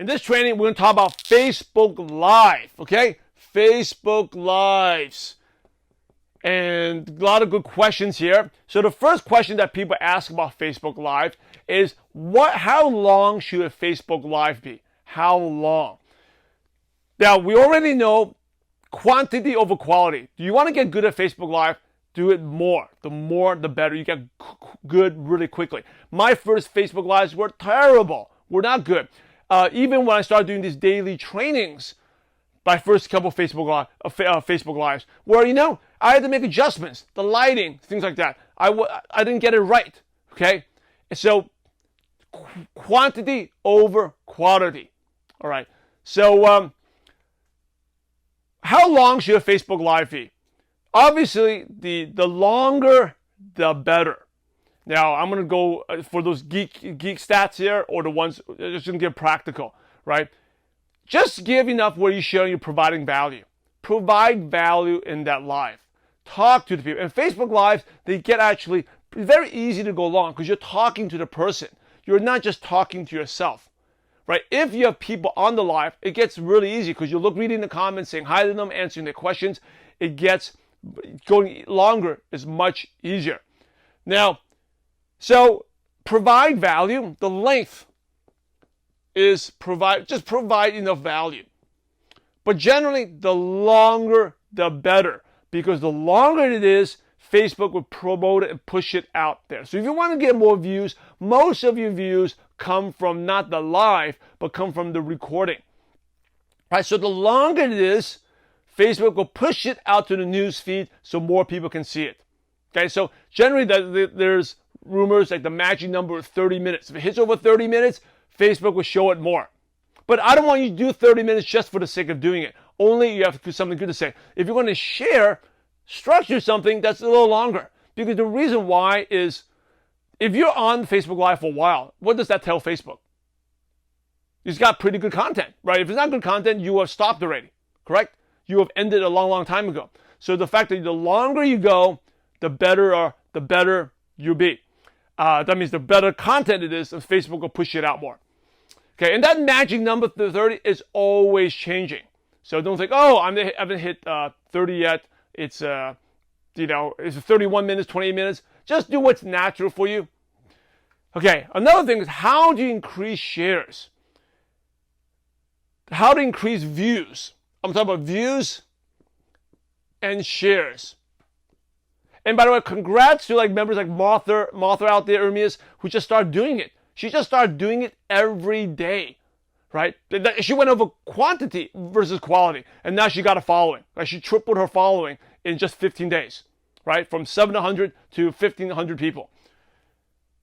this training, we're going to talk about Facebook Live, okay? Facebook Lives. And a lot of good questions here. So the first question that people ask about Facebook Live is, how long should a Facebook Live be? How long? Now, we already know quantity over quality. Do you want to get good at Facebook Live? Do it more. The more, the better. You get good really quickly. My first Facebook Lives were terrible. Were not good. Even when I started doing these daily trainings, my first couple of Facebook Lives, where, I had to make adjustments, the lighting, things like that. I didn't get it right, okay? So, quantity over quality, all right? So, how long should a Facebook Live be? Obviously, the longer, the better. Now, I'm going to go for those geek stats here, or the ones just going to get practical, right? Just give enough where you're showing you're providing value. Provide value in that live. Talk to the people. And Facebook Lives, they get actually very easy to go long because you're talking to the person. You're not just talking to yourself, right? If you have people on the live, it gets really easy because you reading the comments, saying hi to them, answering their questions. It gets going longer is much easier. Now, so provide value. The length is just provide enough value. But generally, the longer, the better. Because the longer it is, Facebook will promote it and push it out there. So if you want to get more views, most of your views come from not the live, but come from the recording. Right? So the longer it is, Facebook will push it out to the news feed so more people can see it. Okay, so generally there's rumors like the magic number of 30 minutes. If it hits over 30 minutes, Facebook will show it more. But I don't want you to do 30 minutes just for the sake of doing it. Only you have something good to say. If you're going to share, structure something that's a little longer. Because the reason why is, if you're on Facebook Live for a while, what does that tell Facebook? It's got pretty good content, right? If it's not good content, you have stopped already, correct? You have ended a long, long time ago. So the fact that the longer you go, the better you'll be. That means the better content it is, and Facebook will push it out more. Okay, and that magic number 30 is always changing. So don't think, I haven't hit 30 yet. It's it's 31 minutes, 28 minutes. Just do what's natural for you. Okay, another thing is, how do you increase shares? How to increase views? I'm talking about views and shares. And by the way, congrats to members like Martha out there, Ermias, who just started doing it. She just started doing it every day, right? She went over quantity versus quality, and now she got a following. Like, she tripled her following in just 15 days, right? From 700 to 1,500 people.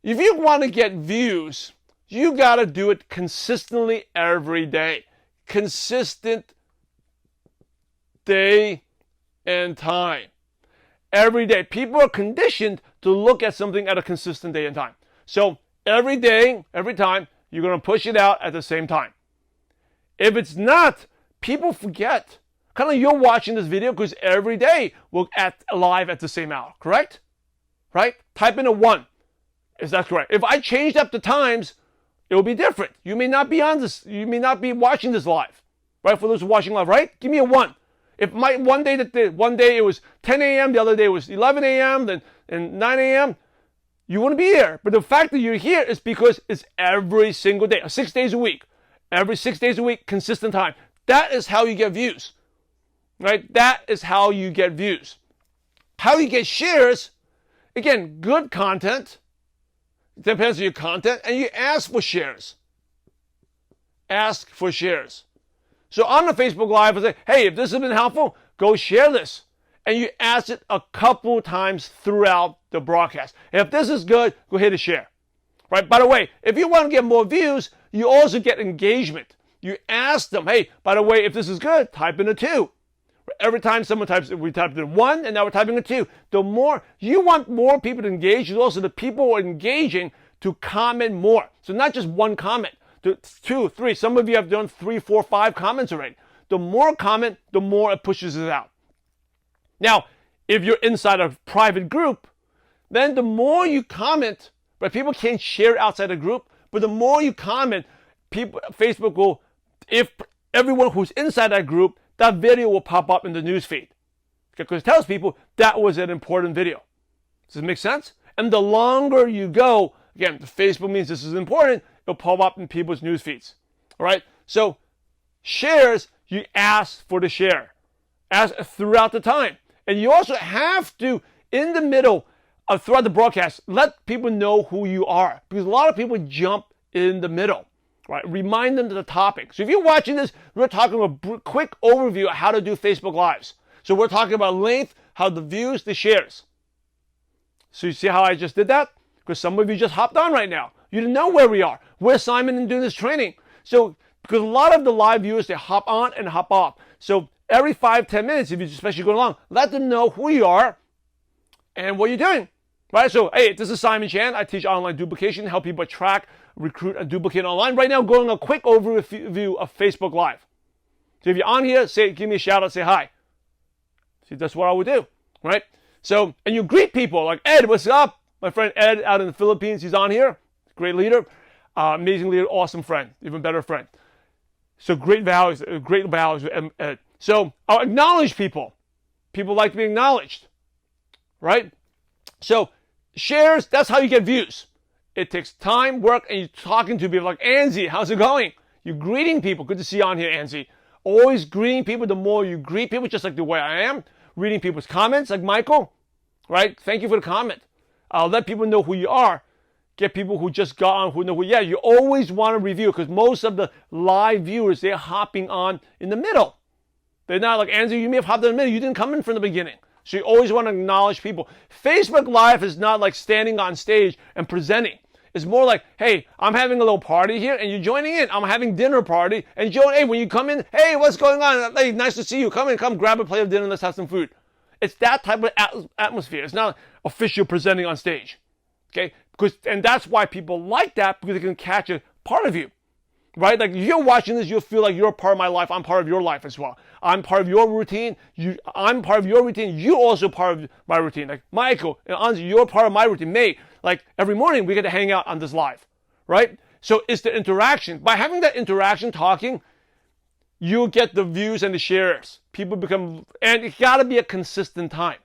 If you want to get views, you got to do it consistently every day. Consistent day and time. Every day. People are conditioned to look at something at a consistent day and time. So every day, every time, you're going to push it out at the same time. If it's not, people forget. Kind of you're watching this video because every day we're live at the same hour, correct? Right? Type in a 1. Is that correct? If I changed up the times, it will be different. You may not be on this. You may not be watching this live, right? For those who are watching live, right? Give me a 1. If one day it was 10 a.m., the other day it was 11 a.m., then and 9 a.m., you wouldn't be here. But the fact that you're here is because it's every single day, 6 days a week. Every 6 days a week, consistent time. That is how you get views, right? That is how you get views. How you get shares, again, good content. Depends on your content, and you ask for shares. Ask for shares. So on the Facebook Live, I say, hey, if this has been helpful, go share this. And you ask it a couple times throughout the broadcast. And if this is good, go ahead and share. Right? By the way, if you want to get more views, you also get engagement. You ask them, hey, by the way, if this is good, type in a 2. Every time someone types, we typed in 1, and now we're typing a 2. The more you want more people to engage, and also the people who are engaging to comment more. So not just one comment, 2, 3. Some of you have done 3, 4, 5 comments already. The more comment, the more it pushes it out. Now, if you're inside a private group, then the more you comment, but people can't share outside a group, but the more you comment, Facebook will if everyone who's inside that group, that video will pop up in the newsfeed. Because it tells people that was an important video. Does it make sense? And the longer you go, again, the Facebook means this is important, it'll pop up in people's news feeds. All right? So shares, you ask for the share. Ask throughout the time. And you also have to, in the middle, throughout the broadcast, let people know who you are. Because a lot of people jump in the middle. Right? Remind them of the topic. So if you're watching this, we're talking a quick overview of how to do Facebook Lives. So we're talking about length, how the views, the shares. So you see how I just did that? Because some of you just hopped on right now. You didn't know where we are. We're Simon and doing this training. So because a lot of the live viewers, they hop on and hop off. So every 5-10 minutes, if you especially go along, let them know who you are and what you're doing. Right? So, hey, this is Simon Chan. I teach online duplication, help people attract, recruit, and duplicate online. Right now, going a quick overview of Facebook Live. So if you're on here, give me a shout out, say hi. See, that's what I would do, right? So, and you greet people like, Ed, what's up? My friend Ed out in the Philippines, he's on here. Great leader, amazing leader, awesome friend, even better friend. So great values with Ed. So I'll acknowledge people. People like to be acknowledged, right? So shares, that's how you get views. It takes time, work, and you're talking to people like, Angie, how's it going? You're greeting people. Good to see you on here, Angie. Always greeting people. The more you greet people, just like the way I am, reading people's comments, like Michael, right? Thank you for the comment. I'll let people know who you are. Get people who just got on who know who, yeah, you always want to review because most of the live viewers, they're hopping on in the middle. They're not like, Angie, you may have hopped in the middle. You didn't come in from the beginning. So you always want to acknowledge people. Facebook Live is not like standing on stage and presenting. It's more like, hey, I'm having a little party here and you're joining in. I'm having dinner party and hey, when you come in, hey, what's going on? Hey, nice to see you. Come in, come grab a plate of dinner and let's have some food. It's that type of atmosphere. It's not official presenting on stage. Okay? And that's why people like that because they can catch a part of you. Right? Like if you're watching this, you'll feel like you're a part of my life. I'm part of your life as well. I'm part of your routine. I'm part of your routine. You're also part of my routine. Like Michael and Anzi, you're part of my routine. May, like every morning we get to hang out on this live. Right? So it's the interaction. By having that interaction, talking, you'll get the views and the shares. People become, and it's got to be a consistent time.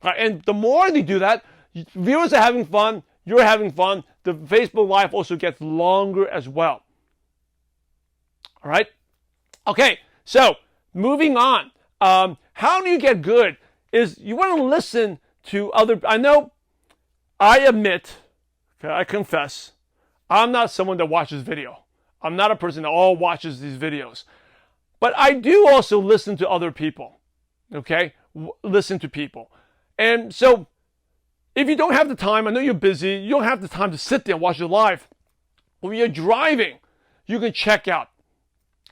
Right? And the more they do that, viewers are having fun. You're having fun. The Facebook Live also gets longer as well. All right. Okay. So moving on. How do you get good? Is you want to listen to other. I admit, okay, I confess, I'm not someone that watches video. I'm not a person that all watches these videos. But I do also listen to other people. Okay. Listen to people. And so if you don't have the time, I know you're busy, you don't have the time to sit there and watch it live. When you're driving, you can check out.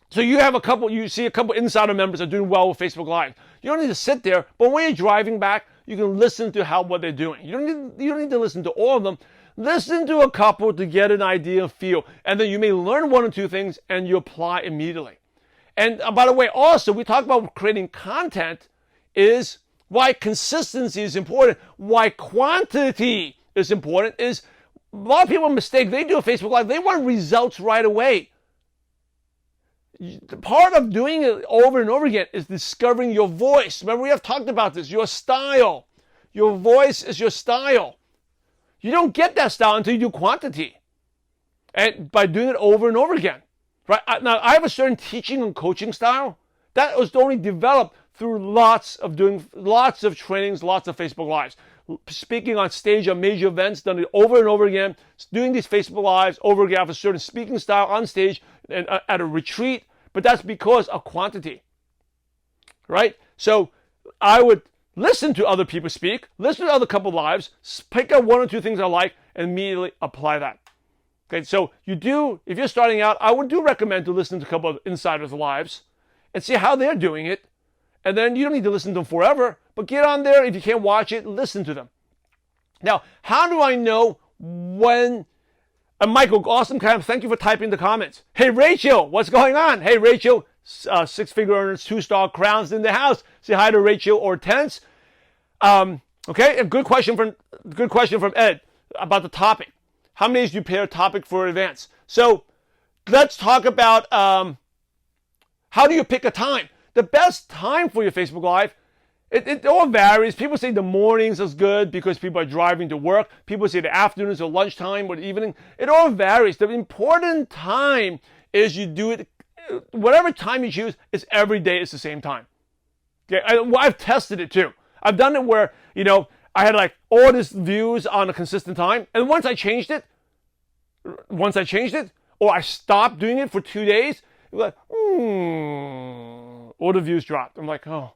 So you see a couple insider members are doing well with Facebook Live. You don't need to sit there, but when you're driving back, you can listen to what they're doing. You don't need to listen to all of them. Listen to a couple to get an idea and feel, and then you may learn one or two things and you apply immediately. And by the way, also we talk about creating content is why consistency is important, why quantity is important. Is a lot of people mistake. They do a Facebook Live, they want results right away. Part of doing it over and over again is discovering your voice. Remember, we have talked about this, your style. Your voice is your style. You don't get that style until you do quantity. And by doing it over and over again. Right? Now, I have a certain teaching and coaching style. That was only developed through lots of trainings, lots of Facebook Lives. Speaking on stage on major events, done it over and over again. Doing these Facebook Lives over again. I have a certain speaking style on stage and at a retreat, but that's because of quantity, right? So I would listen to other people speak, listen to other couple lives, pick out one or two things I like, and immediately apply that. Okay, so if you're starting out, I would recommend to listen to a couple of insiders' lives and see how they're doing it. And then you don't need to listen to them forever, but get on there. If you can't watch it, listen to them. Now, how do I know when... Michael, awesome. Thank you for typing the comments. Hey, Rachel, what's going on? Hey, Rachel, six-figure earners, 2-star crowns in the house. Say hi to Rachel Hortense. Okay, a good question from Ed about the topic. How many days do you prepare a topic for advance? So let's talk about how do you pick a time? The best time for your Facebook Live, it all varies. People say the mornings is good because people are driving to work. People say the afternoons or lunchtime or the evening. It all varies. The important time is you do it, whatever time you choose, is every day it's the same time. Okay, I've tested it too. I've done it where, I had like all these views on a consistent time. And once I changed it, or I stopped doing it for 2 days, it was like, all the views dropped. I'm like, oh.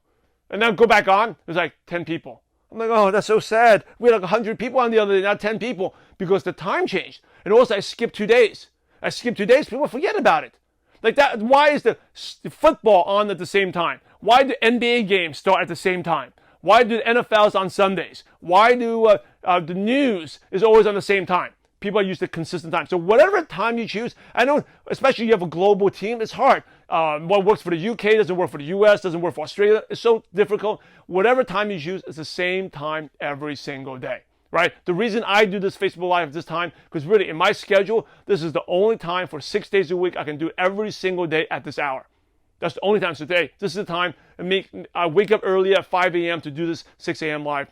And then go back on, there's like 10 people. I'm like, oh, that's so sad. We had like 100 people on the other day, not 10 people, because the time changed. And also I skipped 2 days. People forget about it. Like that, why is the football on at the same time? Why do NBA games start at the same time? Why do the NFLs on Sundays? Why do the news is always on the same time? People are used to consistent time. So whatever time you choose, I know, especially you have a global team, it's hard. What works for the UK doesn't work for the US, doesn't work for Australia. It's so difficult. Whatever time you choose, it's the same time every single day, right? The reason I do this Facebook Live at this time, because really in my schedule, this is the only time for 6 days a week I can do it every single day at this hour. That's the only time. So today, this is the time I wake up early at 5 a.m. to do this 6 a.m. live.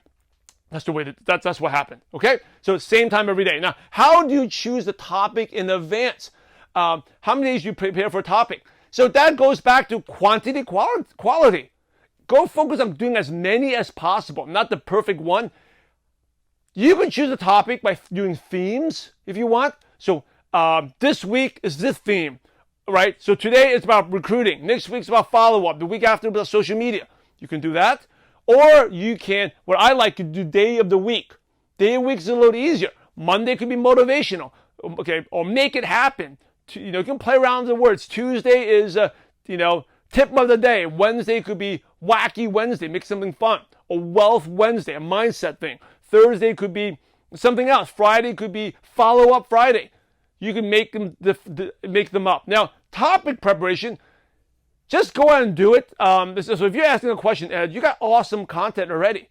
That's the way that's what happened. Okay? So same time every day. Now, how do you choose the topic in advance? How many days do you prepare for a topic? So that goes back to quantity, quality. Go focus on doing as many as possible, not the perfect one. You can choose a topic by doing themes if you want. So this week is this theme, right? So today it's about recruiting. Next week's about follow-up. The week after about social media. You can do that. Or you can, what I like to do, day of the week. Day of the week is a little easier. Monday could be motivational, okay, or make it happen. You can play around with the words. Tuesday is, tip of the day. Wednesday could be wacky Wednesday, make something fun. Or wealth Wednesday, a mindset thing. Thursday could be something else. Friday could be follow-up Friday. You can make them up. Now, topic preparation, just go out and do it. So if you're asking a question, Ed, you got awesome content already.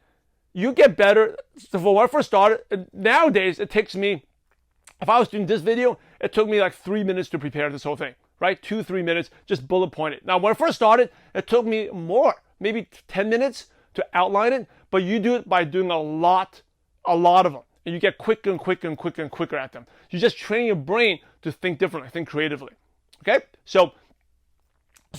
You get better. So when I first started, nowadays it takes me, if I was doing this video, it took me like 3 minutes to prepare this whole thing, right? 2-3 minutes, just bullet point it. Now, when I first started, it took me more, maybe 10 minutes to outline it, but you do it by doing a lot of them. And you get quicker and quicker and quicker and quicker at them. You just train your brain to think differently, think creatively. Okay? So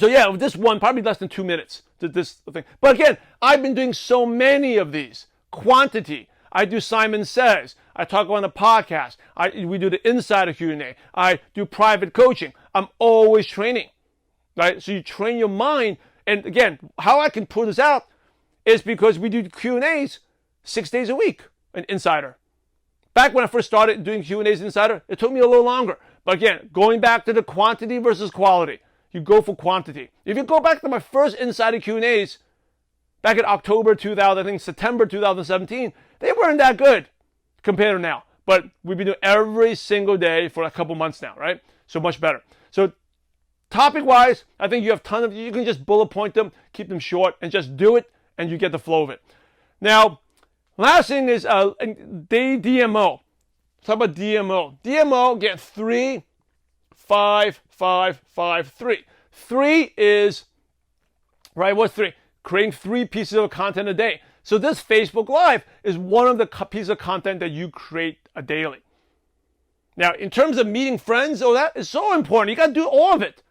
yeah, with this one, probably less than 2 minutes to this thing. But again, I've been doing so many of these. Quantity. I do Simon Says. I talk on the podcast. We do the insider Q&A. I do private coaching. I'm always training. Right? So you train your mind. And again, how I can pull this out is because we do Q&As 6 days a week, an insider. Back when I first started doing Q&As insider, it took me a little longer. But again, going back to the quantity versus quality. You go for quantity. If you go back to my first insider Q&As, back in September 2017, they weren't that good compared to now. But we've been doing every single day for a couple months now, right? So much better. So topic-wise, I think you can just bullet point them, keep them short, and just do it, and you get the flow of it. Now, last thing is DMO. Talk about DMO. DMO, again, 3, 5, 5, 5, 3. 3 is, right, what's 3? Creating 3 pieces of content a day. So this Facebook Live is one of the pieces of content that you create daily. Now, in terms of meeting friends, that is so important. You got to do all of it.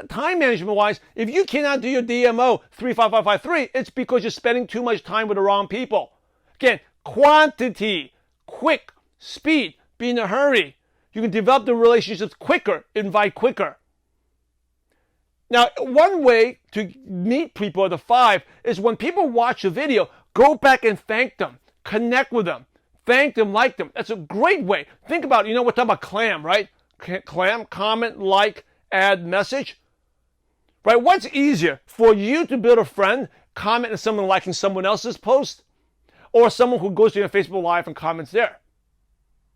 Time management-wise, if you cannot do your DMO 35553, it's because you're spending too much time with the wrong people. Again, quantity, quick, speed, be in a hurry. You can develop the relationships quicker, invite quicker. Now, one way to meet people at the 5 is when people watch a video, go back and thank them, connect with them, thank them, like them. That's a great way. Think about, we're talking about CLAM, right? CLAM, comment, like, add, message. Right? What's easier for you to build a friend, comment on someone liking someone else's post, or someone who goes to your Facebook Live and comments there?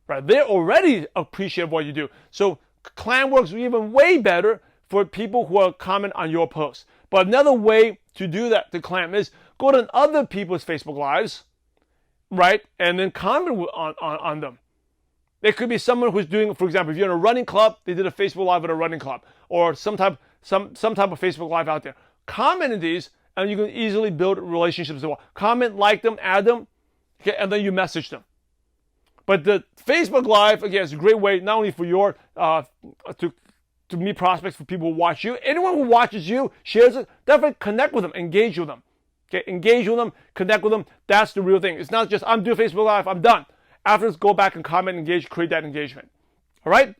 Right? They already appreciate what you do. So CLAM works even way better for people who are comment on your posts. But another way to do that, to CLAM, is go to other people's Facebook Lives, right? And then comment on them. There could be someone who's doing, for example, if you're in a running club, they did a Facebook Live at a running club, or some type of Facebook Live out there. Comment in these, and you can easily build relationships as well. Comment, like them, add them, okay, and then you message them. But the Facebook Live, again, is a great way not only for your to meet prospects, for people who watch you. Anyone who watches you, shares it, definitely connect with them, engage with them. Okay, engage with them, connect with them. That's the real thing. It's not just, I'm doing Facebook Live, I'm done. Afterwards, go back and comment, engage, create that engagement. All right?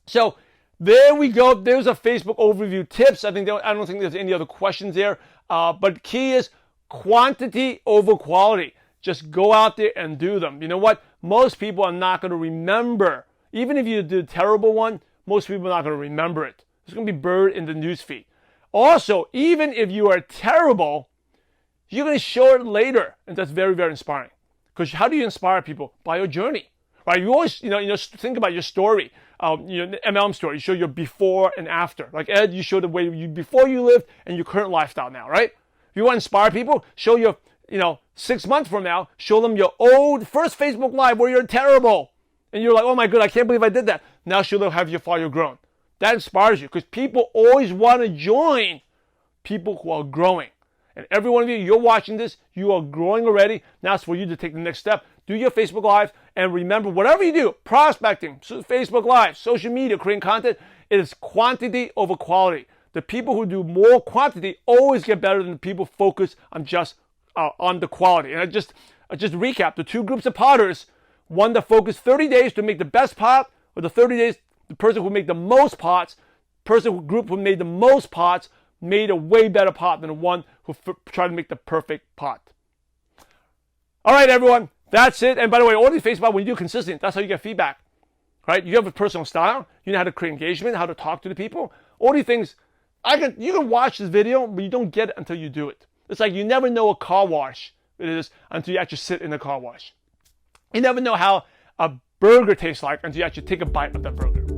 So there we go. There's a Facebook overview tips. I don't think there's any other questions there. But key is quantity over quality. Just go out there and do them. You know what? Most people are not going to remember. Even if you did a terrible one, most people are not going to remember it. It's going to be buried in the newsfeed. Also, even if you are terrible, you're going to show it later. And that's very, very inspiring. Because how do you inspire people? By your journey. Right? You always, think about your story. MLM story. You show your before and after. Like Ed, you show the way before you lived and your current lifestyle now, right? If you want to inspire people, show your, 6 months from now, show them your old first Facebook Live where you're terrible. And you're like, oh my God, I can't believe I did that. Now show them how far you've grown. That inspires you because people always want to join people who are growing. And every one of you, you're watching this, you are growing already. Now it's for you to take the next step. Do your Facebook Live, and remember, whatever you do, prospecting, Facebook Live, social media, creating content, it is quantity over quality. The people who do more quantity always get better than the people focused on just on the quality. And I just recap the two groups of potters. One that focused 30 days to make the best pot, or the 30 days, the person who made the most pots, group who made the most pots made a way better pot than the one who tried to make the perfect pot. All right, everyone, that's it. And by the way, all these Facebook, when you do consistent, that's how you get feedback, right? You have a personal style. You know how to create engagement, how to talk to the people. All these things, you can watch this video, but you don't get it until you do it. It's like you never know a car wash it is until you actually sit in the car wash. You never know how a burger tastes like until you actually take a bite of that burger.